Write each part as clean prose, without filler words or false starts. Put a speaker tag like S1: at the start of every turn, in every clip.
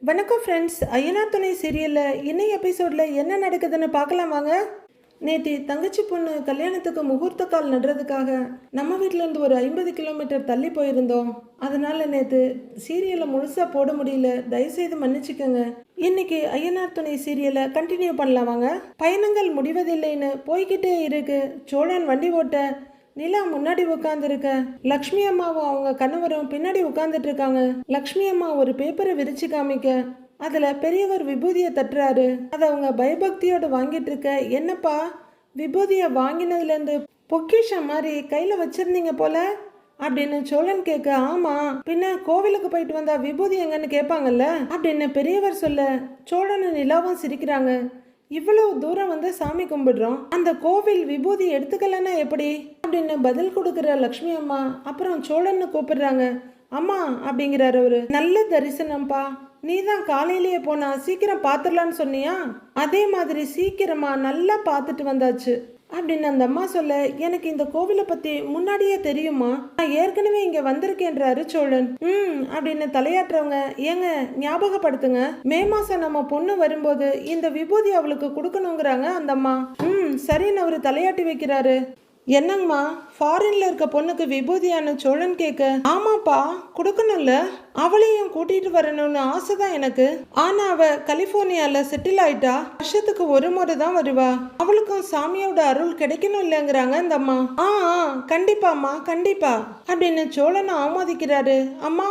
S1: வணக்கம் ஃப்ரெண்ட்ஸ். ஐயனார் துணை சீரியலில் இன்னைக்கு எபிசோடில் என்ன நடக்குதுன்னு பார்க்கலாம் வாங்க. நேற்று தங்கச்சி பொண்ணு கல்யாணத்துக்கு முகூர்த்த கால் நடுறதுக்காக நம்ம வீட்டிலேருந்து ஒரு 50 கிலோமீட்டர் தள்ளி போயிருந்தோம். அதனால நேற்று சீரியலை முழுசாக போட முடியல, தயவுசெய்து மன்னிச்சுக்கோங்க. இன்னைக்கு ஐயனார் துணை சீரியலை கண்டினியூ பண்ணலாம் வாங்க. பயணங்கள் முடிவதில்லைன்னு போய்கிட்டே இருக்கு. சோழன் வண்டி ஓட்ட நிலா முன்னாடி உட்காந்துருக்க, லக்ஷ்மி அம்மாவும் அவங்க கணவரும் பின்னாடி உட்காந்துட்டு இருக்காங்க. லக்ஷ்மி அம்மா ஒரு பேப்பரை விரிச்சு காமிக்க அதுல பெரியவர் விபூதியை தட்டுறாரு. அதை அவங்க பயபக்தியோட வாங்கிட்டு இருக்க, என்னப்பா விபூதியை வாங்கினதுல இருந்து பொக்கிஷம் மாதிரி கையில வச்சிருந்தீங்க போல அப்படின்னு சோழன் கேட்க, ஆமா பின்ன கோவிலுக்கு போயிட்டு வந்தா விபூதி எங்கன்னு கேட்பாங்கல்ல அப்படின்னு பெரியவர் சொல்ல, சோழனும் நிலாவும் சிரிக்கிறாங்க. இவ்வளவு தூரம் வந்து சாமி கும்பிடுறோம், அந்த கோவில் விபூதி எடுத்துக்கலன்னா எப்படி அப்படின்னு பதில் கொடுக்குற லக்ஷ்மி அம்மா அப்புறம் சோழன்னு கூப்பிடுறாங்க. அம்மா அப்படிங்கிறாரு அவரு. நல்ல தரிசனம்ப்பா, நீ தான் காலையிலேயே போனா சீக்கிரம் பார்த்துடலான்னு சொன்னியா, அதே மாதிரி சீக்கிரமா நல்லா பார்த்துட்டு வந்தாச்சு அப்படின்னு அந்த அம்மா சொல்ல, எனக்கு இந்த கோவிலை பத்தி முன்னாடியே தெரியுமா, நான் ஏற்கனவே இங்க வந்திருக்கேன்றாரு சோழன். அப்படின்னு தலையாட்டுறவங்க, ஏங்க ஞாபகப்படுத்துங்க, மே மாசம் நம்ம பொண்ணு வரும்போது இந்த விபூதி அவளுக்கு கொடுக்கணுங்கிறாங்க அந்த அம்மா. சரின்னு அவரு தலையாட்டி வைக்கிறாரு. என்னங்கம்மா ஃபாரின்ல இருக்க பொண்ணுக்கு விபூதியான சோழன் கேட்க, ஆமாப்பா கொடுக்கணும்ல, அவளையும் கூட்டிட்டு வரணும்னு ஆசைதான் எனக்கு. ஆனா அவ கலிபோர்னியால செட்டில் ஆயிட்டா, வருஷத்துக்கு ஒரு முறை தான் வருவா, அவளுக்கும் சாமியோட அருள் கிடைக்கணும் இல்லைங்கிறாங்க அந்த அம்மா. கண்டிப்பாம்மா கண்டிப்பா அப்படின்னு சோழனை ஆமோதிக்கிறாரு. அம்மா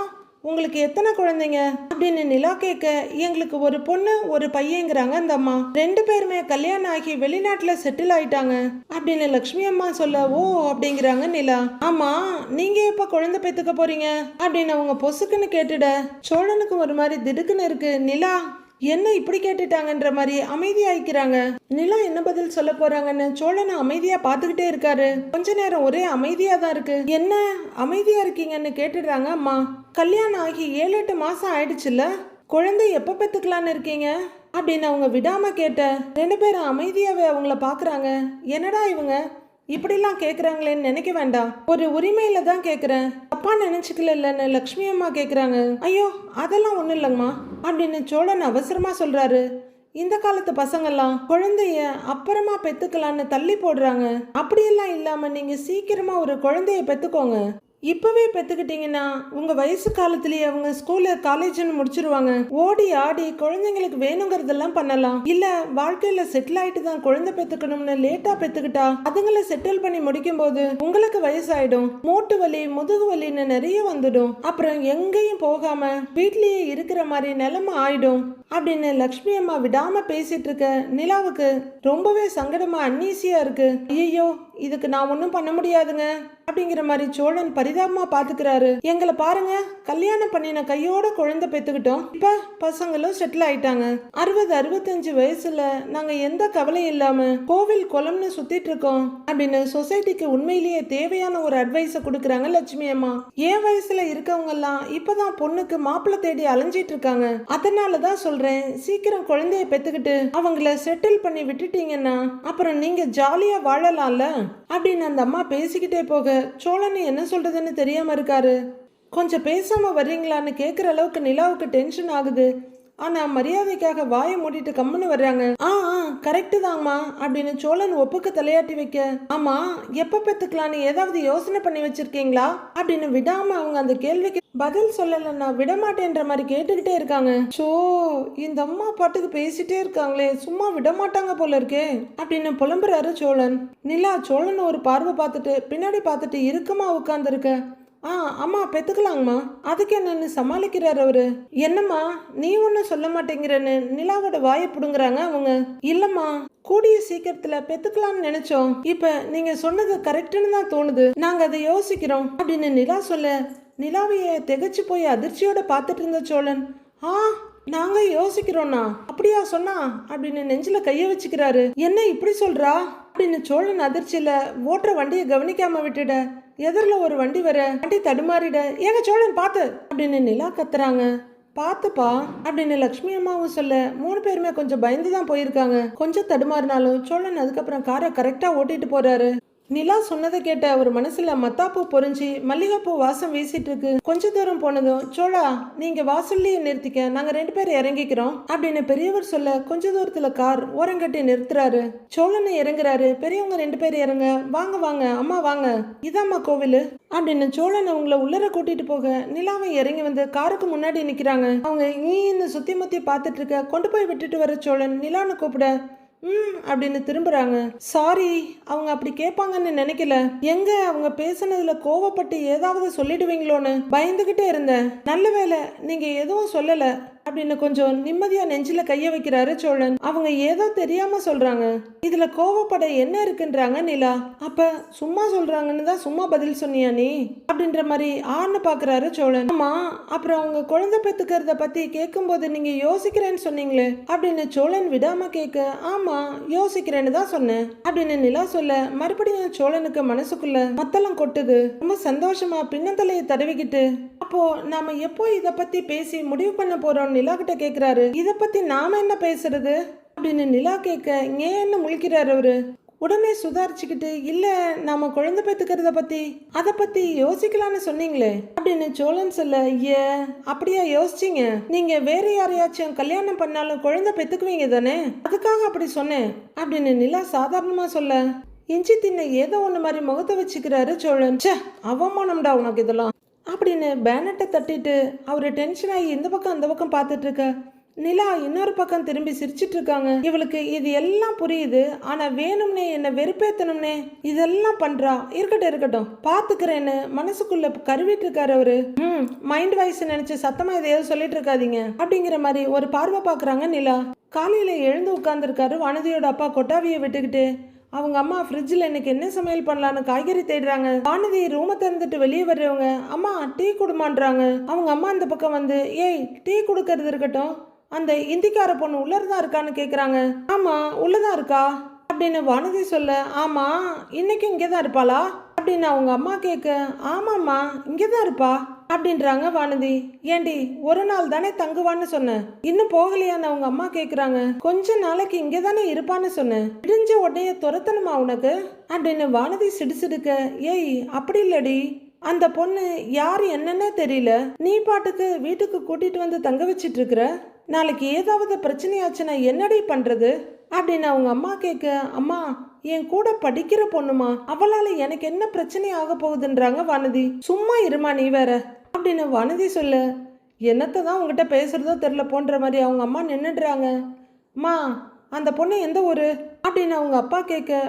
S1: உங்களுக்கு எத்தனை குழந்தைங்க அப்படின்னு நிலா கேட்க, எங்களுக்கு ஒரு பொண்ணு ஒரு பையங்கிறாங்க அந்த அம்மா. 2 பேருமே கல்யாணம் ஆகி வெளிநாட்டுல செட்டில் ஆயிட்டாங்க அப்படின்னு லக்ஷ்மி அம்மா சொல்ல, ஓ அப்படிங்கிறாங்க நிலா. ஆமா நீங்க எப்ப குழந்தை பெத்துக்க போறீங்க அப்படின்னு அவங்க பொசுக்குன்னு கேட்டுட சோழனுக்கு ஒரு மாதிரி திடுக்குன்னு இருக்கு. நிலா என்ன இப்படி கேட்டுட்டாங்கன்ற மாதிரி அமைதியாயிக்கிறாங்க. நிலா என்ன பதில் சொல்ல போறாங்கன்னு சோழனை அமைதியா பாத்துக்கிட்டே இருக்காரு. கொஞ்ச நேரம் ஒரே அமைதியா தான் இருக்கு. என்ன அமைதியா இருக்கீங்கன்னு கேட்டுடுறாங்க அம்மா. கல்யாணம் ஆகி 7-8 மாசம் ஆயிடுச்சுல்ல, குழந்தை எப்ப பெத்துக்கலான்னு இருக்கீங்க அப்படின்னு அவங்க விடாம கேட்ட 2 பேரும் அமைதியாவே அவங்கள பாக்குறாங்க. என்னடா இவங்க இப்படிலாம் கேக்குறாங்களேன்னு நினைக்க வேண்டாம், ஒரு உரிமையில தான் கேக்குறேன், அப்பா நினைச்சுக்கல இல்லன்னு லக்ஷ்மி அம்மா கேக்குறாங்க. ஐயோ அதெல்லாம் ஒண்ணும் இல்லைங்கம்மா அப்படின்னு சோழன் அவசரமா சொல்றாரு. இந்த காலத்து பசங்கெல்லாம் குழந்தைய அப்புறமா பெத்துக்கலான்னு தள்ளி போடுறாங்க, அப்படியெல்லாம் இல்லாம நீங்க சீக்கிரமா ஒரு குழந்தைய பெத்துக்கோங்க. இப்பவே பெத்துக்கிட்டீங்கன்னா உங்க வயசு காலத்திலேயே அவங்க ஸ்கூல்ல காலேஜ்னு முடிச்சிருவாங்க. ஓடி ஆடி குழந்தைங்களுக்கு வேணுங்கிறதெல்லாம் பண்ணலாம். இல்ல வாழ்க்கையில செட்டில் ஆயிட்டு தான் குழந்தை பெத்துக்கணும்னு லேட்டா பெத்துக்கிட்டா அதுங்களை செட்டில் பண்ணி முடிக்கும் போது உங்களுக்கு வயசாயிடும், மூட்டு வலி முதுகு வலின்னு நிறைய வந்துடும், அப்புறம் எங்கேயும் போகாம வீட்லயே இருக்கிற மாதிரி நிலைமை ஆயிடும் அப்படின்னு லக்ஷ்மி அம்மா விடாம பேசிட்டு இருக்க நிலாவுக்கு ரொம்பவே சங்கடமா அன்னீசியா இருக்கு. ஐயோ இதுக்கு நான் ஒன்றும் பண்ண முடியாதுங்க அப்படிங்கிற மாதிரி சோழன் பரிதாபமா பாத்துக்கிறாரு. எங்களை பாருங்க, கல்யாணம் பண்ணின கையோட குழந்தை பெத்துக்கிட்டோம், இப்ப பசங்களும் செட்டில் ஆயிட்டாங்க, 60-65 வயசுல நாங்க எந்த கவலையும் இல்லாம கோவில் குளம்னு சுத்திட்டு இருக்கோம் அப்படின்னு சொசைட்டிக்கு உண்மையிலேயே தேவையான ஒரு அட்வைஸ கொடுக்கறாங்க லட்சுமி அம்மா. என் வயசுல இருக்கவங்க எல்லாம் இப்பதான் பொண்ணுக்கு மாப்பிள்ளை தேடி அலைஞ்சிட்டு இருக்காங்க. அதனாலதான் சொல்றேன், சீக்கிரம் குழந்தைய பெத்துக்கிட்டு அவங்கள செட்டில் பண்ணி விட்டுட்டீங்கன்னா அப்புறம் நீங்க ஜாலியா வாழலாம்ல அப்படின்னு அந்த அம்மா பேசிக்கிட்டே போக சோழன் என்ன சொல்றதுன்னு தெரியாம இருக்காரு. கொஞ்சம் பேசாம வர்றீங்களான்னு கேக்குற அளவுக்கு நிலாவுக்கு டென்ஷன் ஆகுது. ஆனா மரியாதைக்காக வாயை மூடிட்டு கம்முன்னு வர்றாங்க. கரெக்டு தாங்கம்மா அப்படின்னு சோழன் ஒப்புக்கு தலையாட்டி வைக்க, ஆமா எப்ப பெத்துக்கலான்னு ஏதாவது யோசனை பண்ணி வச்சிருக்கீங்களா அப்படின்னு விடாம அவங்க அந்த கேள்விக்கு பதில் சொல்லலன்னா விடமாட்டேன்ற மாதிரி கேட்டுக்கிட்டே இருக்காங்க. சோ இந்த அம்மா பாட்டுக்கு பேசிட்டே இருக்காங்களே, சும்மா விடமாட்டாங்க போல இருக்கே அப்படின்னு புலம்புறாரு சோழன். நிலா சோழன் ஒரு பார்வை பார்த்துட்டு பின்னாடி பார்த்துட்டு இறுக்கமா உட்கார்ந்துருக்க, அம்மா பெத்துக்கலாங்கம்மா அதுக்கு என்னன்னு சமாளிக்கிறாரு அவரு. என்னம்மா நீ ஒன்னும் சொல்ல மாட்டேங்கிறன்னு நிலாவோட வாயை புடுங்குறாங்க அவங்க. இல்லம்மா கூடிய சீக்கிரத்துல பெத்துக்கலாம்னு நினைச்சோம், இப்ப நீங்க சொன்னது கரெக்டுன்னு தான் தோணுது, நாங்க அதை யோசிக்கிறோம் அப்படின்னு நிலா சொல்ல நிலாவைய திகச்சு போய் அதிர்ச்சியோட பார்த்துட்டு இருந்த சோழன், நாங்க யோசிக்கிறோம்னா அப்படியா சொன்னா அப்படின்னு நெஞ்சில கைய வச்சுக்கிறாரு. என்ன இப்படி சொல்றா அப்படின்னு சோழன் அதிர்ச்சியில ஓட்டுற வண்டியை கவனிக்காம விட்டுட எதிரில ஒரு வண்டி வர வண்டி தடுமாறிட, ஏங்க சோழன் பார்த்து அப்படின்னு நிலா கத்துறாங்க. பார்த்துப்பா அப்படின்னு லக்ஷ்மி அம்மாவும் சொல்ல 3 பேருமே கொஞ்சம் பயந்து தான் போயிருக்காங்க. கொஞ்சம் தடுமாறினாலும் சோழன் அதுக்கப்புறம் காரை கரெக்டா ஓட்டிட்டு போறாரு. நிலா சொன்னதை கேட்ட அவர் மனசுல மத்தாப்பூ பொறிஞ்சு மல்லிகைப்பூ வாசம் வீசிட்டு இருக்கு. கொஞ்ச தூரம் போனதும், சோழா நீங்க வாசல்லையே நிறுத்திக்க, நாங்க 2 பேரும் இறங்கிக்கிறோம் அப்படின்னு பெரியவர் சொல்ல கொஞ்ச தூரத்துல கார் ஓரங்கட்டி நிறுத்துறாரு. சோழனை இறங்குறாரு. பெரியவங்க 2 பேர் இறங்க, வாங்க வாங்க அம்மா வாங்க, இதாம்மா கோவிலு அப்படின்னு சோழன் அவங்கள உள்ளர கூட்டிட்டு போக நிலாவை இறங்கி வந்து காருக்கு முன்னாடி நிக்கிறாங்க. அவங்க ஈன்னு சுத்தி முத்தி பார்த்துட்டு இருக்க, கொண்டு போய் விட்டுட்டு வர சோழன் நிலான்னு கூப்பிட அப்படின்னு திரும்புறாங்க. சாரி, அவங்க அப்படி கேட்பாங்கன்னு நினைக்கல. எங்க அவங்க பேசுனதுல கோவப்பட்டு ஏதாவது சொல்லிடுவீங்களோன்னு பயந்துகிட்டே இருந்தேன். நல்ல வேலை நீங்க எதுவும் சொல்லல அப்படின்னு கொஞ்சம் நிம்மதியா நெஞ்சில கைய வைக்கிறாரு சோழன். அவங்க ஏதோ தெரியாம சொல்றாங்க, இதுல கோவப்பட என்ன இருக்குன்றாங்க நிலா. அப்ப சும்மா சொல்றாங்கன்னு தான் சும்மா பதில் சொன்னியா நீ அப்படின்ற மாதிரி ஆன்னு பாக்குறாரு சோழன். ஆமா, அப்புறம் அவங்க குழந்தை பெத்துக்கிறத பத்தி கேட்கும் போது நீங்க யோசிக்கிறேன்னு சொன்னீங்களே அப்படின்னு சோழன் விடாம கேட்க, ஆமா யோசிக்கிறேன்னு தான் சொன்னேன் அப்படின்னு நிலா சொல்ல மறுபடியும் சோழனுக்கு மனசுக்குள்ள மத்தளம் கொட்டுது. ரொம்ப சந்தோஷமா பின்னந்தலையை தடவிக்கிட்டு, அப்போ நாம எப்போ இத பத்தி பேசி முடிவு பண்ண போறோம் நிலா கிட்ட கேக்குறாரு. இத பத்தி நாம என்ன பேசுறது அப்படின்னு நிலா கேட்க ஏன்னு முழிக்கிறாரு அவரு. உடனே சுதாரிச்சுக்கிட்டு, இல்ல நாம குழந்தை பெத்துக்கிறத பத்தி அதை பத்தி யோசிக்கலான்னு சொன்னீங்களே அப்படின்னு சோழன் சொல்ல, ஏ அப்படியா யோசிச்சீங்க? நீங்க வேற யாரையாச்சும் கல்யாணம் பண்ணாலும் குழந்தை பெத்துக்குவீங்க தானே, அதுக்காக அப்படி சொன்னேன் அப்படின்னு நிலா சாதாரணமா சொல்ல இஞ்சி தின்ன ஏதோ ஒண்ணு மாதிரி முகத்தை வச்சுக்கிறாரு சோழன். ச்சே, அவமானம்டா உனக்கு இதெல்லாம் அப்படின்னு பேனட்டை தட்டிட்டு அவரு டென்ஷன் ஆகி இந்த பக்கம் அந்த பக்கம் பார்த்துட்டு இருக்க நிலா இன்னொரு பக்கம் திரும்பி சிரிச்சிட்டு இருக்காங்க. இவளுக்கு இது எல்லாம் புரியுது, ஆனா வேணும்னே என்ன வெறுப்பேத்தணும்னே இதெல்லாம் பண்றா. இருக்கட்டும் பாத்துக்கிறேன்னு மனசுக்குள்ள கருவிட்டு இருக்காரு அவரு. மைண்ட் வாய்ஸ் நினைச்சு சத்தமா இதையாவது சொல்லிட்டு இருக்காதீங்க அப்படிங்கிற மாதிரி ஒரு பார்வை பாக்குறாங்க நிலா. காலையில எழுந்து உட்கார்ந்துருக்காரு வானதியோட அப்பா கொட்டாவியை விட்டுக்கிட்டு. அவங்க அம்மா ஃப்ரிட்ஜில் இன்னைக்கு என்ன சமையல் பண்ணலான்னு காய்கறி தேடுறாங்க. வானதி ரூமை திறந்துட்டு வெளியே வர்றவங்க அம்மா டீ குடுமான்றாங்க. அவங்க அம்மா அந்த பக்கம் வந்து, ஏய் டீ கொடுக்கறது இருக்கட்டும், அந்த இந்திக்கார பொண்ணு உள்ளதான் இருக்கான்னு கேட்குறாங்க. ஆமா உள்ளதான் இருக்கா அப்படின்னு வானதி சொல்ல, ஆமா இன்னைக்கு இங்கே தான் இருப்பாளா அப்படின்னு அவங்க அம்மா கேட்க, ஆமாம்மா இங்கே தான் இருப்பா அப்படின்றாங்க வானதி. ஏண்டி ஒரு நாள் தானே தங்குவான்னு சொன்னேன், இன்னும் போகலையான்னு அவங்க அம்மா கேக்குறாங்க. கொஞ்ச நாளைக்கு இங்கே தானே இருப்பான்னு சொன்னேன், விடிஞ்ச உடனே துரத்தணுமா உனக்கு அப்படின்னு வானதி சிடுசிடுக்க, ஏய் அப்படி இல்லடி, அந்த பொண்ணு யாரு என்னன்னே தெரியல, நீ பாட்டுக்கு வீட்டுக்கு கூட்டிட்டு வந்து தங்க வச்சிட்டு இருக்கிற, நாளைக்கு ஏதாவது பிரச்சனையாச்சுன்னா என்னடி பண்றது அப்படின்னு அவங்க அம்மா கேட்க, அம்மா என் கூட படிக்கிற பொண்ணுமா, அவளால எனக்கு என்ன பிரச்சனை ஆக போகுதுன்றாங்க வானதி. சும்மா இருமா நீ வேற அப்படின்னு வானதி சொல்ல, என்னத்தை தான் உங்ககிட்ட பேசுறதோ தெரியல போன்ற மாதிரி அவங்க அம்மா நின்றுடுறாங்க. அம்மா அந்த பொண்ணு எந்த ஊரு அப்படின்னு அவங்க அப்பா கேட்க,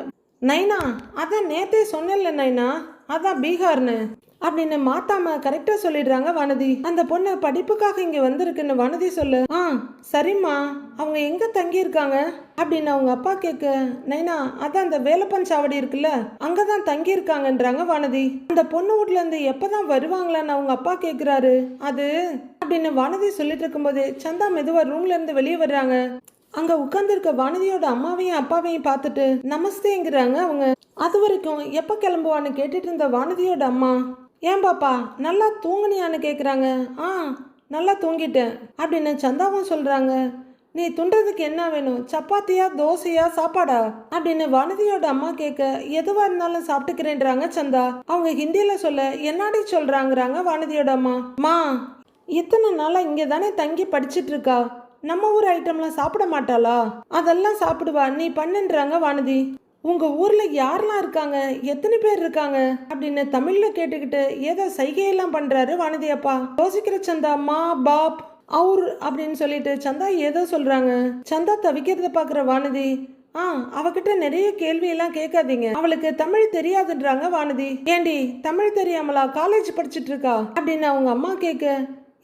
S1: நைனா அதான் நேத்தே சொன்னேன்ல நைனா, அதான் பீகார்னு அப்படின்னு மாத்தாம கரெக்டா சொல்லிடுறாங்க வானதி. அந்த பொண்ணு படிப்புக்காக இங்க வந்திருக்குன்னு வானதி சொல்ல, சரிம்மா அவங்க எங்க தங்கி இருக்காங்க அப்படின்னு அவங்க அப்பா கேட்க, நைனா அதான் அந்த வேலப்பன் சாவடி இருக்குல்ல அங்கதான் தங்கி இருக்காங்கன்றாங்க வானதி. அந்த பொண்ணு வீட்ல இருந்து எப்பதான் வருவாங்களான்னு அவங்க அப்பா கேக்குறாரு. அது அப்படின்னு வானதி சொல்லிட்டு இருக்கும்போது சந்தா மெதுவா ரூம்ல இருந்து வெளியே வர்றாங்க. அங்க உட்கார்ந்துருக்க வானதியோட அம்மாவையும் அப்பாவையும் பார்த்துட்டு நமஸ்தேங்கிறாங்க அவங்க. அது வரைக்கும் எப்ப கிளம்புவான்னு கேட்டுட்டு இருந்த வானதியோட அம்மா, ஏன் பாப்பா நல்லா தூங்குனியான்னு கேக்குறாங்க. நல்லா தூங்கிட்டேன் அப்படின்னு சந்தாவும் சொல்றாங்க. நீ துண்டுறதுக்கு என்ன வேணும், சப்பாத்தியா தோசையா சாப்பாடா அப்படின்னு வானதியோட அம்மா கேட்க, எதுவா இருந்தாலும் சாப்பிட்டுக்கிறேன்றாங்க சந்தா. அவங்க ஹிந்தியில சொல்ல, என்னாடி சொல்றாங்கிறாங்க வானதியோட அம்மா. மா இத்தனை நாளா இங்கே தானே தங்கி படிச்சுட்டு இருக்கா, நம்ம ஊர் ஐட்டம்லாம் சாப்பிட மாட்டாளா, அதெல்லாம் சாப்பிடுவா, நீ பண்ணுன்றாங்க வானதி. உங்க ஊர்ல யாரெல்லாம் இருக்காங்க, எத்தனை பேர் இருக்காங்க அப்படின்னு தமிழ்ல கேட்டுக்கிட்டு ஏதோ சைகையெல்லாம் பண்றாரு வானதி அப்பா. யோசிக்கிற சந்தா மா பாப் அவுர் அப்படின்னு சொல்லிட்டு சந்தா ஏதோ சொல்றாங்க. சந்தா தவிக்கிறத பாக்குற வானதி, அவகிட்ட நிறைய கேள்வி எல்லாம் கேட்காதீங்க, அவளுக்கு தமிழ் தெரியாதுன்றாங்க வானதி. ஏண்டி தமிழ் தெரியாமலா காலேஜ் படிச்சுட்டு இருக்கா அப்படின்னு அவங்க அம்மா கேட்க,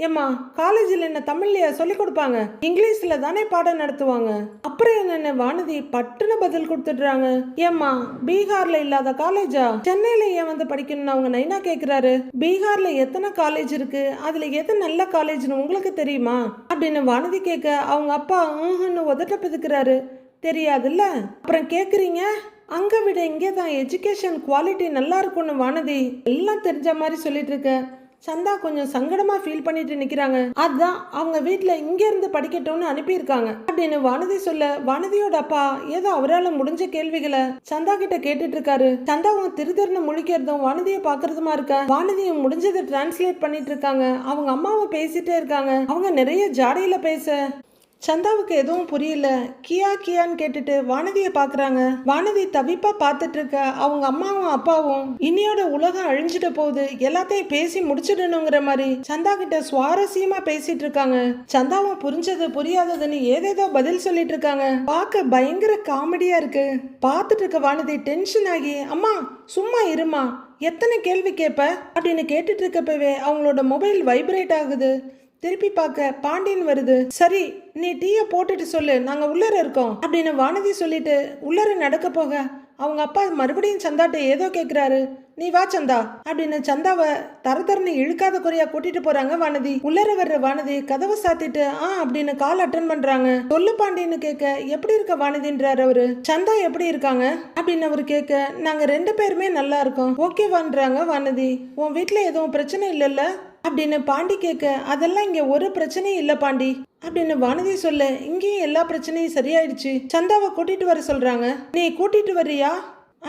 S1: ஏம்மா காலேஜில் என்ன தமிழ்லையா சொல்லி கொடுப்பாங்க, இங்கிலீஷ்ல தானே பாடம் நடத்துவாங்க, அப்புறம் என்னென்ன வானதி பட்டுன்னு பதில் கொடுத்துடுறாங்க. ஏம்மா பீகார்ல இல்லாத காலேஜா, சென்னையில ஏன் வந்து படிக்கணும்னு அவங்க நைனா கேக்குறாரு. பீகார்ல எத்தனை காலேஜ் இருக்கு, அதுல எது நல்ல காலேஜ்னு உங்களுக்கு தெரியுமா அப்படின்னு வானதி கேட்க, அவங்க அப்பா உதட்ட பிதுக்கிறாரு. தெரியாதுல்ல, அப்புறம் கேக்குறீங்க, அங்க விட இங்கே தான் எஜுகேஷன் குவாலிட்டி நல்லா இருக்கும்னு வானதி எல்லாம் தெரிஞ்ச மாதிரி சொல்லிட்டு இருக்க. சந்தா கொஞ்சம் சங்கடமா ஃபீல் பண்ணிட்டு நிக்கிறாங்க. அதுதான் அவங்க வீட்டுல இங்க இருந்து படிக்கட்டும்னு அனுப்பியிருக்காங்க அப்படின்னு வானதி சொல்ல, வானதியோட அப்பா ஏதோ அவரால் முடிஞ்ச கேள்விகளை சந்தா கிட்ட கேட்டுட்டு இருக்காரு. சந்தாவும் திருதிருன்னு முழிக்கிறதும் வானதியை பாக்குறதுமா இருக்க. வானதியும் முடிஞ்சதை டிரான்ஸ்லேட் பண்ணிட்டு இருக்காங்க. அவங்க அம்மாவும் பேசிட்டே இருக்காங்க. அவங்க நிறைய ஜாடையில பேச சந்தாவுக்கு எதுவும் புரியல. கியா கியான்னு கேட்டுட்டு வானதியை பாக்குறாங்க. வானதி தவிப்பா பார்த்துட்டு இருக்க. அவங்க அம்மாவும் அப்பாவும் இனியோட உலகம் அழிஞ்சிட்டு போகுது, எல்லாத்தையும் பேசி முடிச்சிடணுங்கிற மாதிரி சந்தா கிட்ட சுவாரஸ்யமா பேசிட்டு இருக்காங்க. சந்தாவும் புரிஞ்சது புரியாததுன்னு ஏதேதோ பதில் சொல்லிட்டு இருக்காங்க. பார்க்க பயங்கர காமெடியா இருக்கு. பார்த்துட்டு இருக்க வானதி டென்ஷன் ஆகி, அம்மா சும்மா இருமா, எத்தனை கேள்வி கேட்ப அப்படின்னு கேட்டுட்டு இருக்கப்பவே அவங்களோட மொபைல் வைப்ரேட் ஆகுது. திருப்பி பார்க்க பாண்டியன் வருது. சரி, நீ டீயை போட்டுட்டு சொல்லு, நாங்க உள்ளர இருக்கோம் அப்படின்னு வானதி சொல்லிட்டு உள்ளர நடக்க போக அவங்க அப்பா மறுபடியும் சந்தாட்ட ஏதோ கேட்கிறாரு. நீ வா சந்தா அப்படின்னு சந்தாவை தரதரன்னு இழுக்காத குறையா கூட்டிட்டு போறாங்க வானதி. உள்ளர வர்ற வானதி கதவை சாத்திட்டு அப்படின்னு கால் அட்டன் பண்றாங்க. சொல்லு பாண்டியன்னு கேட்க, எப்படி இருக்க வானதின்றாரு அவரு. சந்தா எப்படி இருக்காங்க அப்படின்னு அவரு கேட்க, நாங்க 2 பேருமே நல்லா இருக்கோம் ஓகேவான்றாங்க வானதி. உன் வீட்டுல எதுவும் பிரச்சனை இல்லைல்ல அப்படின்னு பாண்டி கேட்க, அதெல்லாம் இங்க ஒரு பிரச்சனையும் இல்ல பாண்டி அப்படின்னு வானதி சொல்ல, இங்கேயும் எல்லா பிரச்சனையும் சரியாயிடுச்சு. சந்தாவை கூட்டிட்டு வர சொல்றாங்க. நீ கூட்டிட்டு வர்றியா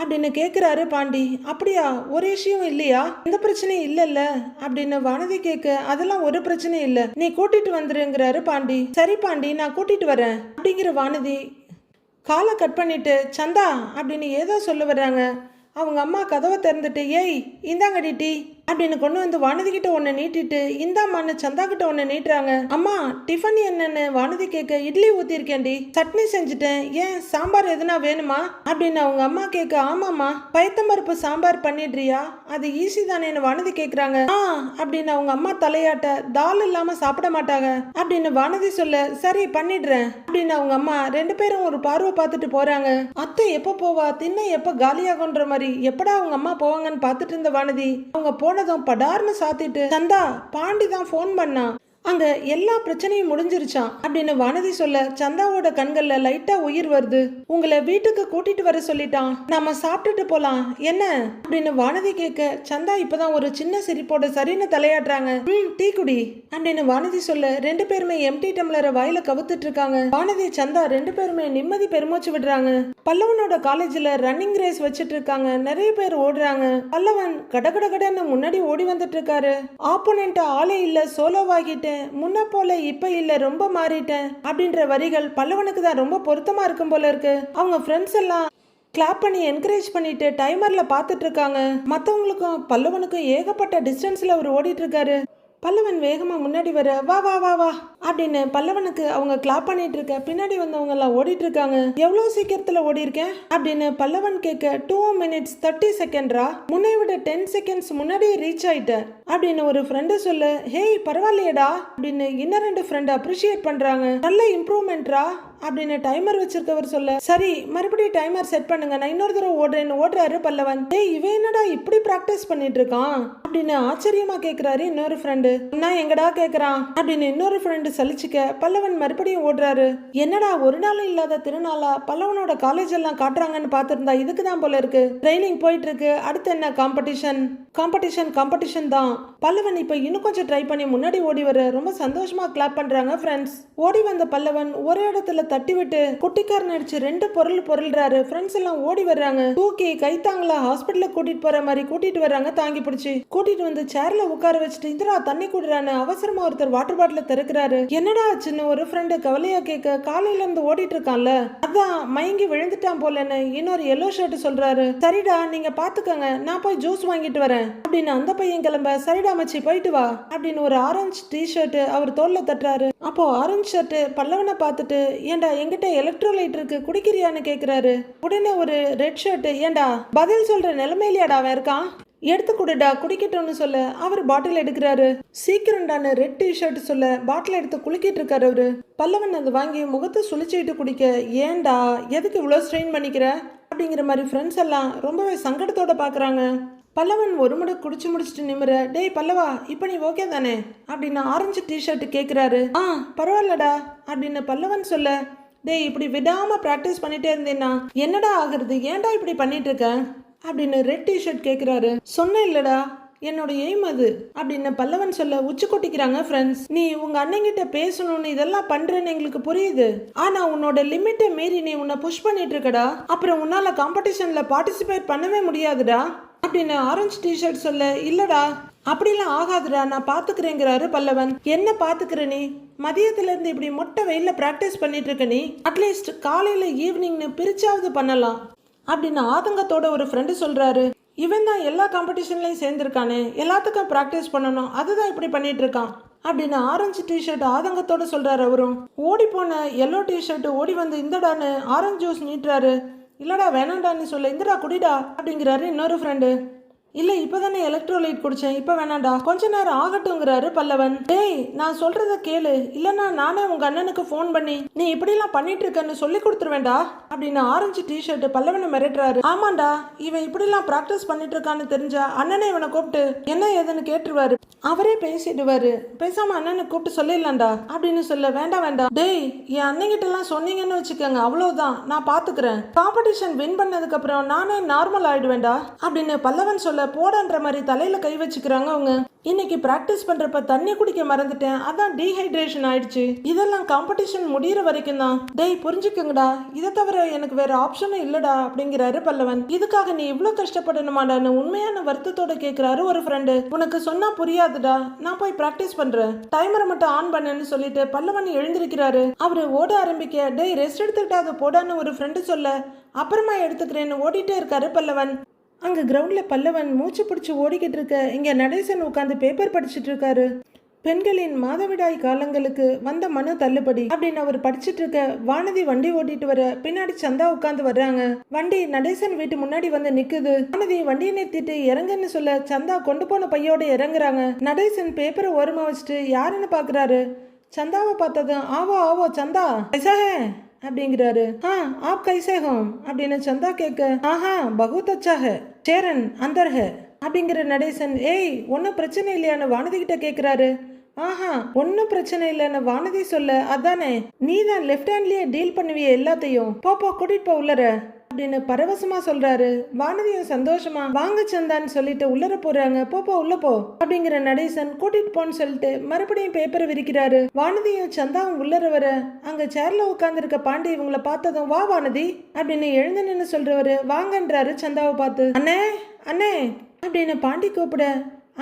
S1: அப்படின்னு கேக்குறாரு பாண்டி. அப்படியா, ஒரு விஷயம் இல்லையா, எந்த பிரச்சனையும் இல்லல்ல அப்படின்னு வானதி கேட்க, அதெல்லாம் ஒரு பிரச்சனையும் இல்ல, நீ கூட்டிட்டு வந்துருங்கிறாரு பாண்டி. சரி பாண்டி, நான் கூட்டிட்டு வரேன் அப்படிங்கிற வானதி காலை கட் பண்ணிட்டு சந்தா அப்படின்னு ஏதோ சொல்ல வர்றாங்க. அவங்க அம்மா கதவை திறந்துட்டு, ஏய் இந்தாங்கடி டீ அப்படின்னு கொண்டு வந்து வானதி கிட்ட ஒன்னு நீட்டிட்டு, இந்தாம்மான்னு சந்தா கிட்ட ஒன்னு நீட்டுறாங்க. அம்மா டிஃபன் என்னன்னு வானதி கேட்க, இட்லி ஊத்திருக்கேன்டி, சட்னி செஞ்சுட்டேன், ஏன் சாம்பார் எதுனா வேணுமா அப்படின்னு அவங்க அம்மா கேட்க, ஆமாம்மா பயத்தம்பருப்பு சாம்பார் பண்ணிடுறியா, அது ஈஸி தானேன்னு வானதி கேட்குறாங்க. அப்படின்னு அவங்க அம்மா தலையாட்ட, தால் இல்லாம சாப்பிட மாட்டாங்க அப்படின்னு வானதி சொல்ல, சரி பண்ணிடுறேன் அப்படின்னு அவங்க அம்மா 2 பேரும் ஒரு பார்வை பார்த்துட்டு போறாங்க. அத்தை எப்போ போவா, தின்ன எப்போ காலியாகுன்ற மாதிரி எப்படா அவங்க அம்மா போவாங்கன்னு பார்த்துட்டு இருந்த வானதி அவங்க போனதும் படார்னு சாத்திட்டு, சந்தா பாண்டி தான் ஃபோன் பண்ணா, அங்க எல்லா பிரச்சனையும் முடிஞ்சிருச்சான் அப்படின்னு வானதி சொல்ல, சந்தாவோட கண்கள்ல லைட்டா உயிர் வருது. உங்களை வீட்டுக்கு கூட்டிட்டு வர சொல்லிட்டான், நாம சாப்பிட்டுட்டு போலாம் என்ன அப்படின்னு வானதி கேட்க, சந்தா இப்பதான் ஒரு சின்ன சிரிப்போட சரின்னு தலையாடுறாங்க. டீ குடி அப்படின்னு வானதி சொல்ல, 2 பேருமே எம்டி டம்ளரை வாயில கவுத்துட்டு இருக்காங்க. வானதி சந்தா 2 பேருமே நிம்மதி பெருமூச்சு விடுறாங்க. பல்லவனோட காலேஜ்ல ரன்னிங் ரேஸ் வச்சிட்டு இருக்காங்க. நிறைய பேர் ஓடுறாங்க. பல்லவன் கடகடன்னு முன்னாடி ஓடி வந்துட்டு இருக்காரு. ஆப்போனன்ட் ஆளே இல்ல, சோலோவாகிட்டேன், முன்ன போல இப்ப இல்ல, ரொம்ப மாறிட்டேன் அப்படின்ற வரிகள் பல்லவனுக்கு தான் ரொம்ப பொருத்தமா இருக்கும் போல இருக்கு. அவங்க ஃப்ரெண்ட்ஸ் எல்லாம் கிளாப் பண்ணி என்கரேஜ் பண்ணிட்டு டைமர்ல பாத்துட்டு இருக்காங்க. மத்தவங்களுக்கும் பல்லவனுக்கும் ஏகப்பட்ட டிஸ்டன்ஸ்ல அவர் ஓடிட்டு இருக்காரு. பல்லவன் வேகமா முன்னாடி வர, வா வா வா வா அப்படின்னு பல்லவனுக்கு அவங்க கிளாப் பண்ணிட்டு இருக்க. பின்னாடி வந்தவங்க எல்லாம் ஓடிட்டு இருக்காங்க. எவ்வளவு சீக்கிரத்துல ஓடி இருக்கேன் அப்படின்னு பல்லவன் கேட்க, 2 minutes 30 செகண்ட்ரா, முன்னை விட 10 செகண்ட்ஸ் முன்னாடியே ரீச் ஆயிட்ட அப்படின்னு ஒரு ஃப்ரெண்டு சொல்ல, ஹேய் பரவாயில்லையடா அப்படின்னு இன்னும் 2 ஃப்ரெண்ட் அப்ரிஷியேட் பண்றாங்க. நல்ல இம்ப்ரூவ்மெண்ட்ரா அப்படின்னு டைமர் வச்சிருக்கவர் சொல்ல, சரி மறுபடியும் டைமர் செட் பண்ணுங்க, நான் இன்னொரு தடவை ஓடுறாரு பல்லவன். டேய் இவன் என்னடா இப்படி பிராக்டிஸ் பண்ணிட்டு இருக்கான் அப்படின்னு ஆச்சரியமா கேக்குறாரு இன்னொரு ஃப்ரெண்டு. நான் எங்கடா கேக்குறான் அப்படின்னு இன்னொரு ஃப்ரெண்டு சலிச்சுக்க பல்லவன் மறுபடியும் ஓடுறாரு. என்னடா ஒரு நாளும் இல்லாத திருநாளா பல்லவனோட காலேஜ் எல்லாம் காட்டுறாங்கன்னு பாத்திருந்தா இதுக்குதான் போல இருக்கு. ட்ரைனிங் போயிட்டு இருக்கு, அடுத்து என்ன காம்படிஷன் தான். பல்லவன் இப்ப இன்னும் கொஞ்சம் ட்ரை பண்ணி முன்னாடி ஓடி வர ரொம்ப சந்தோஷமா கிளாப் பண்றாங்க ஃப்ரெண்ட்ஸ். ஓடி வந்த பல்லவன் ஒரு இடத்துல தட்டி விட்டு குட்டிக்காரன் அடிச்சு 2 பொருள்றாரு. ஃப்ரெண்ட்ஸ் எல்லாம் ஓடி வர்றாங்க. தூக்கி கைத்தாங்களா ஹாஸ்பிட்டலுக்கு கூட்டிட்டு போற மாதிரி கூட்டிட்டு வர்றாங்க. தாங்கி பிடிச்சி கூட்டிட்டு வந்து சேர்ல உட்கார வச்சுட்டு, இந்திரா தண்ணி குடுறான்னு அவசரமா ஒருத்தர் வாட்டர் பாட்டில திறக்கிறாரு. என்னடா ஆச்சுன்னு ஒரு ஃப்ரெண்டு கவலையா கேட்க, காலையில இருந்து ஓடிட்டு இருக்கான்ல அதான் மயங்கி விழுந்துட்டான் போலன்னு இன்னொரு எல்லோ ஷர்ட் சொல்றாரு. சரிடா நீங்க பாத்துக்கங்க, நான் போய் ஜூஸ் வாங்கிட்டு வரேன் அப்படின்னு அந்த பையன் கிளம்ப, சரிடா மச்சி போயிட்டு வா அப்படின்னு ஒரு ஆரஞ்சு டி ஷர்ட் அவர் தோல்ல தட்டுறாரு. அப்போ ஆரஞ்சு ஷர்ட் பல்லவனை பார்த்துட்டு, ஏண்டா என்கிட்ட எலக்ட்ரோலைட் இருக்கு குடிக்கிறியான்னு கேக்குறாரு. உடனே ஒரு ரெட் ஷர்ட், ஏண்டா பதில் சொல்ற நிலைமையிலேயாடா அவன் இருக்கான், எடுத்து குடுடா குடிக்கட்டும்னு சொல்ல அவர் பாட்டில் எடுக்கிறாரு. சீக்கிரம்டான்னு ரெட் டி ஷர்ட் சொல்ல பாட்டில் எடுத்து குளிக்கிட்டு இருக்காரு அவரு. பல்லவன் அதை வாங்கி முகத்தை சுழிச்சுக்கிட்டு குடிக்க, ஏண்டா எதுக்கு இவ்வளோ ஸ்ட்ரெயின் பண்ணிக்கிற அப்படிங்கிற மாதிரி ஃப்ரெண்ட்ஸ் எல்லாம் ரொம்பவே சங்கடத்தோட பாக்குறாங்க. பல்லவன் ஒரு முறை குடிச்சு முடிச்சுட்டு நிமிர, டேய் பல்லவா இப்போ நீ ஓகே தானே அப்படின்னு ஆரஞ்சு டிஷர்ட் கேட்குறாரு. பரவாயில்லடா அப்படின்னு பல்லவன் சொல்ல, டேய் இப்படி விடாம ப்ராக்டிஸ் பண்ணிட்டே இருந்தேன்னா என்னடா ஆகுறது, ஏன்டா இப்படி பண்ணிட்டு இருக்க அப்படின்னு ரெட் டிஷர்ட் கேட்குறாரு. சொன்ன இல்லடா என்னோட எய்ம் அது அப்படின்னு பல்லவன் சொல்ல உச்சி கொட்டிக்கிறாங்க ஃப்ரெண்ட்ஸ். நீ உங்க அண்ணங்கிட்ட பேசணும்னு இதெல்லாம் பண்றேன்னு எங்களுக்கு புரியுது. ஆனா உன்னோட லிமிட்டை மீறி நீ உன்னை புஷ் பண்ணிட்டு இருக்கடா. அப்புறம் உன்னால காம்படிஷன்ல பார்ட்டிசிபேட் பண்ணவே முடியாதுடா அப்படின்னு ஆரஞ்சு டிஷர்ட் சொல்ல, இல்லடா அப்படிலாம் ஆகாதுடா, நான் பாத்துக்கிறேங்கிறாரு பல்லவன். என்ன பாத்துக்கிற நீ? மதியத்துல இருந்து இப்படி மொட்டை வெயில பிராக்டிஸ் பண்ணிட்டு இருக்க நீ. அட்லீஸ்ட் காலையில ஈவினிங்னு பிரிச்சாவது பண்ணலாம் அப்படின்னு ஆதங்கத்தோட ஒரு ஃப்ரெண்டு சொல்றாரு. இவன் தான் எல்லா காம்படிஷன்லையும் சேர்ந்திருக்கானே, எல்லாத்துக்கும் ப்ராக்டிஸ் பண்ணணும், அதுதான் இப்படி பண்ணிட்டு இருக்கான் அப்படின்னு ஆரஞ்சு டிஷர்ட் ஆதங்கத்தோட சொல்றாரு. அவரும் ஓடி போன எல்லோ டிஷர்ட் ஓடி வந்து இந்தடான்னு ஆரஞ்சு ஜூஸ் நீட்டுறாரு. இல்லடா வேணாண்டான்னு சொல்ல, இந்தடா குடிடா அப்படிங்கிறாரு இன்னொரு ஃப்ரெண்டு. இல்ல இப்பதானே எலக்ட்ரோலைட் குடிச்சேன், இப்ப வேணாண்டா, கொஞ்ச நேரம் ஆகட்டும்ங்கிறாரு பல்லவன். டேய் நான் சொல்றத கேளு, இல்லனா நானே உங்க அண்ணனுக்கு போன் பண்ணி நீ இப்படிலாம் பண்ணிட்டு இருக்கன்னு சொல்லி கொடுத்துருவேண்டா அப்படின்னு ஆரஞ்சு டிஷர்ட் பல்லவனை மிரட்டுறாரு. ஆமாண்டா, இவன் இப்படிலாம் பிராக்டிஸ் பண்ணிட்டு இருக்கான்னு தெரிஞ்சா அண்ணனே இவனை கூப்பிட்டு என்ன ஏதுன்னு கேட்டுருவாரு. அவரே பேசிடுவாரு. பேசாம அண்ணனுக்கு கூப்பிட்டு சொல்லிடலாம்டா அப்படின்னு சொல்ல, வேண்டாம் வேண்டாம் டேய், என் அண்ணங்கிட்ட எல்லாம் சொன்னீங்கன்னு வச்சுக்கோங்க, அவ்வளவுதான், நான் பாத்துக்கிறேன். காம்படிஷன் வின் பண்ணதுக்கு அப்புறம் நானே நார்மல் ஆயிடுவேண்டா அப்படின்னு பல்லவன் சொல்ல, போடன்ற மாதிரி தலையில கை வச்சுக்கிறாங்க அவங்க. இன்னைக்கு பிராக்டிஸ் பண்றப்ப தண்ணி குடிக்க மறந்துட்டேன், அதான் டீஹைட்ரேஷன் ஆயிடுச்சு. இதெல்லாம் காம்படிஷன் முடியற வரைக்கும் தான். டேய் புரிஞ்சுக்கங்கடா, இதை தவிர எனக்கு வேற ஆப்ஷனும் இல்லடா அப்படிங்கிறாரு பல்லவன். இதுக்காக நீ இவ்வளவு கஷ்டப்படணுமாடான்னு உண்மையான வருத்தத்தோட கேட்கிறாரு ஒரு ஃப்ரெண்டு. உனக்கு சொன்னா புரியாதுடா, நான் போய் பிராக்டிஸ் பண்றேன், டைமரை மட்டும் ஆன் பண்ணேன்னு சொல்லிட்டு பல்லவன் எழுந்திருக்கிறாரு. அவரு ஓட ஆரம்பிக்க, டேய் ரெஸ்ட் எடுத்துக்கிட்டு அதை போடான்னு ஒரு ஃப்ரெண்டு சொல்ல, அப்புறமா எடுத்துக்கிறேன்னு ஓடிட்டே இருக்காரு பல்லவன். அங்கே கிரவுண்டில் பல்லவன் மூச்சு பிடிச்சி ஓடிக்கிட்டு இருக்க இங்கே நடேசன் உட்காந்து பேப்பர் படிச்சுட்டு இருக்காரு. பெண்களின் மாதவிடாய் காலங்களுக்கு வந்த மனு தள்ளுபடி அப்படின்னு அவர் படிச்சுட்டு இருக்க வானதி வண்டி ஓட்டிட்டு வர பின்னாடி சந்தா உட்காந்து வர்றாங்க. வண்டி நடேசன் வீட்டு முன்னாடி வந்து நிக்குது. வானதி வண்டியை நிறுத்திட்டு இறங்குன்னு சொல்ல சந்தா கொண்டு போன பையோட இறங்குறாங்க. நடேசன் பேப்பரை ஓரமா வச்சுட்டு யாருன்னு பாக்குறாரு. சந்தாவை பார்த்ததும் ஆவோ ஆவோ சந்தா அப்படிங்கிறாரு. ஆப் கைசே ஹோம் அப்படின்னு சந்தா கேட்க, ஆஹா பகுத் அச்சா ஹை சேரன் அந்தர் ஹை அப்படிங்கிற நடேசன், ஏய் ஒன்னும் பிரச்சனை இல்லையான்னு வானதி கிட்ட கேட்கிறாரு. ஆஹா ஒன்னும் பிரச்சனை இல்லைன்னு வானதி சொல்ல, அதானே நீ தான் லெஃப்ட் ஹேண்ட்லயே டீல் பண்ணுவிய எல்லாத்தையும், போப்போ கூட்டிட்டு போ உள்ளர அப்படின்னு பரவசமா சொல்றாரு. வானதியும் சந்தோஷமா வாங்க சந்தான்னு சொல்லிட்டு உள்ளர போறாங்க. போப்போ உள்ள போ அப்படிங்கிற நடேசன் கூட்டிட்டு போன்னு சொல்லிட்டு மறுபடியும் பேப்பரை விரிக்கிறாரு. வானதியும் சந்தாவும் உள்ளர வர அங்க சேர்ல உட்கார்ந்து இருக்க பாண்டி இவங்களை பார்த்ததும் வா வானதி அப்படின்னு எழுந்து நின்று சொல்றவரு வாங்கன்றாரு சந்தாவை பார்த்து. அண்ணே அண்ணே அப்படின்னு பாண்டி கூப்பிட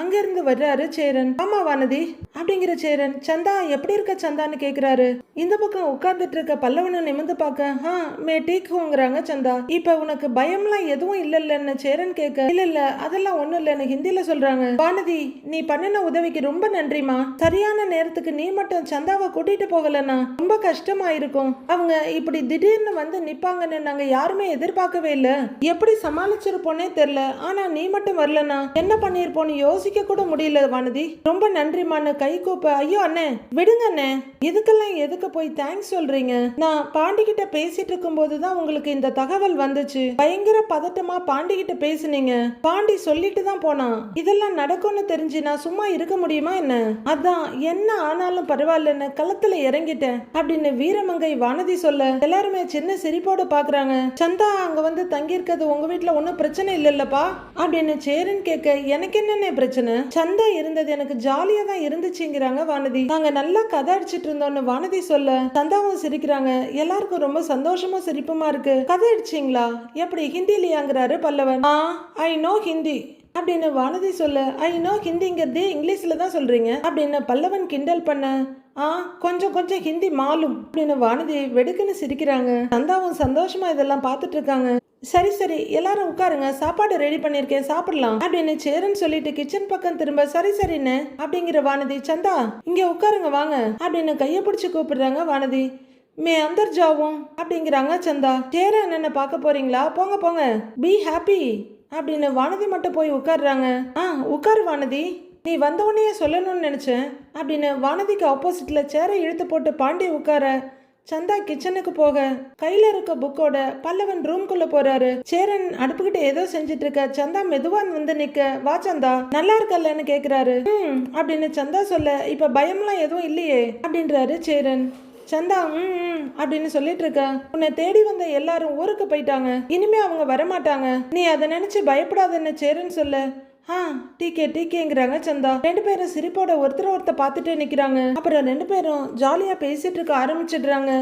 S1: அங்கிருந்து வர்றாரு சேரன். ஆமா வானதி அப்படிங்கிற சேரன், சந்தா எப்படி இருக்க சந்தான்னு கேக்குறாரு. இந்த பக்கம் உட்கார்ந்துட்டு இருக்க பல்லவனை நிமிந்து பார்க்க, மே டீக் ஹோங்கிறாங்க சந்தா. இப்ப உனக்கு பயம்லாம் எதுவும் இல்லன்னு சேரன் கேட்க, இல்ல அதெல்லாம் ஒண்ணும் இல்லன்னு ஹிந்தில சொல்றாங்க. வானதி நீ பண்ணின உதவிக்கு ரொம்ப நன்றிமா. சரியான நேரத்துக்கு நீ மட்டும் சந்தாவை கூட்டிட்டு போகலன்னா ரொம்ப கஷ்டமா இருக்கும். அவங்க இப்படி திடீர்னு வந்து நிப்பாங்கன்னு நாங்க யாருமே எதிர்பார்க்கவே இல்ல. எப்படி சமாளிச்சிருப்போனே தெரியல. ஆனா நீ மட்டும் வரலன்னா என்ன பண்ணிருப்போன்னு யோசிக்க கூட முடியல வானதி. ரொம்ப நன்றிமான்னு கை கூப்ப, ஐயோ அண்ணே விடுங்க அண்ணே, இதுக்கெல்லாம் எதுக்கு போய் தேங்க்ஸ் சொல்றீங்க? நான் பாண்டி கிட்ட பேசிட்டு இருக்கும் போதுதான் உங்களுக்கு இந்த தகவல் வந்துச்சு. பயங்கர பதட்டமா பாண்டி கிட்ட பேசுனீங்க. பாண்டி சொல்லிட்டு தான் போனான். இதெல்லாம் நடக்கும்னு தெரிஞ்சு நான் சும்மா இருக்க முடியுமா என்ன? அதான் என்ன ஆனாலும் பரவாயில்லன்னு களத்துல இறங்கிட்டேன் அப்படின்னு வீரமங்கை வானதி சொல்ல எல்லாருமே சின்ன சிரிப்போட பாக்குறாங்க. சந்தா அங்க வந்து தங்கி இருக்கிறது உங்க வீட்டுல ஒன்னும் பிரச்சனை இல்லல்லப்பா அப்படின்னு சேரன் கேட்க, எனக்கு என்னென்ன பிரச்சனை? சந்தா இருந்தது எனக்கு ஜாலியா தான் இருந்துச்சுங்கிறாங்க வானதி. நாங்க நல்லா கதை அடிச்சிட்டு இருந்தோம்னு வானதி சொல்ல சந்தாவும் சிரிக்கிறாங்க. எல்லாருக்கும் ரொம்ப சந்தோஷமா சிரிப்புமா இருக்கு. கதை அடிச்சிங்களா? எப்படி ஹிந்திலியாங்கிறாரு பல்லவன். ஐ நோ ஹிந்தி அப்படின்னு வானதி சொல்ல, ஐ நோ ஹிந்திங்கிறது இங்கிலீஷ்ல தான் சொல்றீங்க அப்படின்னு பல்லவன் கிண்டல் பண்ண, கொஞ்சம் கொஞ்சம் ஹிந்தி மாலும் அப்படின்னு வானதி வெடுக்குன்னு சிரிக்கிறாங்க. சந்தாவும் சந்தோஷமா இதெல்லாம் பார்த்துட்டு இருக்காங்க. சரி சரி எல்லாரும் உட்காருங்க, சாப்பாடு ரெடி பண்ணிருக்கேன் சாப்பிடலாம் அப்படின்னு சேரன் சொல்லிட்டு கிச்சன் பக்கம் திரும்ப, சரி சரின்னு அப்படிங்கிற வானதி, சந்தா இங்க உட்காருங்க வாங்க அப்படின்னு கைய பிடிச்சு கூப்பிடுறாங்க வானதி. மே அந்தர் ஜாவும் அப்படிங்கிறாங்க சந்தா. சேரன் என்ன பார்க்க போறீங்களா? போங்க போங்க, பி ஹாப்பி அப்படின்னு வானதி மட்டும் போய் உட்காடுறாங்க. உட்காரு வானதி, நீ வந்தவனையே சொல்லணும்னு நினைச்சேன் அப்படின்னு வானதிக்கு ஆப்போசிட்ல சேரை இழுத்து போட்டு பாண்டி உட்கார சந்தா கிச்சனுக்கு போக கையில இருக்க புக்கோட பல்லவன் ரூம்குள்ள போறாரு. சேரன் அடுப்புகிட்ட ஏதோ செஞ்சுட்டு இருக்க சந்தா மெதுவா வந்து நிக்க, வா சந்தா நல்லா இருக்கல்லன்னு கேக்குறாரு. அப்படின்னு சந்தா சொல்ல, இப்ப பயம்லாம் எதுவும் இல்லையே அப்படின்றாரு சேரன். சந்தா அப்படின்னு சொல்லிட்டு இருக்க, உன்னை தேடி வந்த எல்லாரும் ஊருக்கு போயிட்டாங்க, இனிமே அவங்க வரமாட்டாங்க, நீ அதை நினைச்சு பயப்படாதன்னு சேரன் சொல்ல, ஆ டிகேங்கிறாங்க சந்தா. ரெண்டு பேரும் சிரிப்போட ஒருத்தர் பார்த்துட்டு நிக்கிறாங்க. அப்புறம் ரெண்டு பேரும் ஜாலியா பேசிட்டு இருக்க ஆரம்பிச்சிடுறாங்க.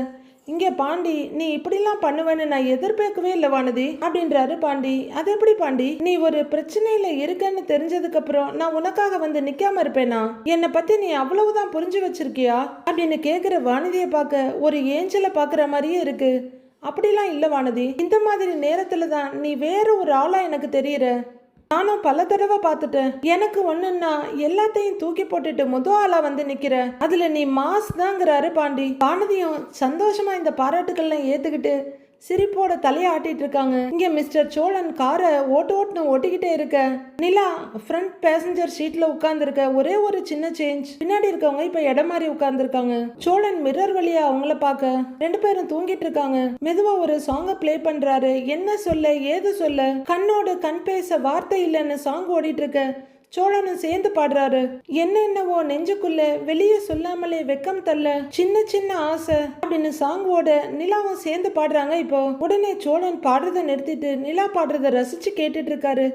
S1: இங்க பாண்டி, நீ இப்படிலாம் பண்ணுவேன்னு நான் எதிர்பார்க்கவே இல்லை வானதி அப்படின்றாரு பாண்டி. அது எப்படி பாண்டி, நீ ஒரு பிரச்சனையில இருக்கன்னு தெரிஞ்சதுக்கு அப்புறம் நான் உனக்காக வந்து நிக்காம இருப்பேனா? என்னை பத்தி நீ அவ்வளவுதான் புரிஞ்சு வச்சிருக்கியா அப்படின்னு கேக்குற வானதியை பார்க்க ஒரு ஏஞ்சலை பாக்குற மாதிரியே இருக்கு. அப்படிலாம் இல்லை வானதி, இந்த மாதிரி நேரத்துல தான் நீ வேற ஒரு ஆளா எனக்கு தெரியற. நானும் பல தடவை பார்த்துட்டேன். எனக்கு ஒண்ணுன்னா எல்லாத்தையும் தூக்கி போட்டுட்டு ஆளா வந்து நிக்கிற. அதுல நீ மாஸ் தாங்கிறாரு பாண்டி. வானதியும் சந்தோஷமா இந்த பாராட்டுக்கள்லாம் ஏத்துக்கிட்டு சிரிப்போட தலையை ஆட்டிட்டு இருக்காங்க. இங்க மிஸ்டர் சோழன் காரை ஓட்டுன்னு ஓட்டிக்கிட்டே இருக்க. நிலா ஃப்ரண்ட் பேசஞ்சர் சீட்ல உட்கார்ந்து இருக்க. ஒரே ஒரு சின்ன சேஞ்ச், பின்னாடி இருக்கவங்க இப்ப இடம் மாதிரி உட்கார்ந்து இருக்காங்க. சோழன் மிரர் வழியா அவங்கள பார்க்க ரெண்டு பேரும் தூங்கிட்டு இருக்காங்க. மெதுவா ஒரு சாங்க பிளே பண்றாரு. என்ன சொல்ல ஏது சொல்ல, கண்ணோடு கண் பேச வார்த்தை இல்லைன்னு சாங் ஓடிட்டு இருக்க. சோழனும் சேர்ந்து பாடுறாரு. என்னவோ நெஞ்சுக்குள்ள வெளியே சொல்லாமலே வெக்கம் தள்ள சின்ன சின்ன ஆசை அப்படின்னு சாங்கோட நிலாவும் சேர்ந்து பாடுறாங்க. இப்போ உடனே சோழன் பாடுறத நிறுத்திட்டு நிலா பாடுறத ரசிச்சு கேட்டுட்டு இருக்காரு.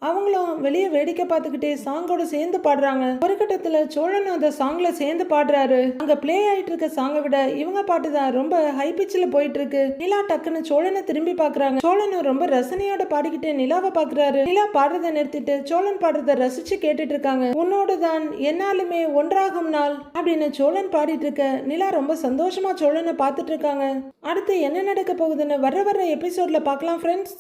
S1: அவங்களும் வெளியே வேடிக்கை பார்த்துக்கிட்டே சாங்கோட சேர்ந்து பாடுறாங்க. ஒரு கட்டத்துல சோழன் அந்த சாங்ல சேர்ந்து பாடுறாரு. அங்க பிளே ஆயிட்டு இருக்க சாங்கை விட இவங்க பாட்டு தான் ரொம்ப ஹை பிச்சில் போயிட்டு இருக்கு. நிலா டக்குன்னு சோழனை திரும்பி பாக்குறாங்க. சோழனும் ரொம்ப ரசனையோட பாடிக்கிட்டே நிலாவை பாக்குறாரு. நிலா பாடுறத நிறுத்திட்டு சோழன் பாடுறத ரசிச்சு கேட்டுட்டு இருக்காங்க. உன்னோடு தான் என்னாலுமே ஒன்றாகும் நாள் அப்படின்னு சோழன் பாடிட்டு இருக்க நிலா ரொம்ப சந்தோஷமா சோழனை பார்த்துட்டு இருக்காங்க. அடுத்து என்ன நடக்க போகுதுன்னு வர எபிசோட்ல பார்க்கலாம் ஃப்ரெண்ட்ஸ்.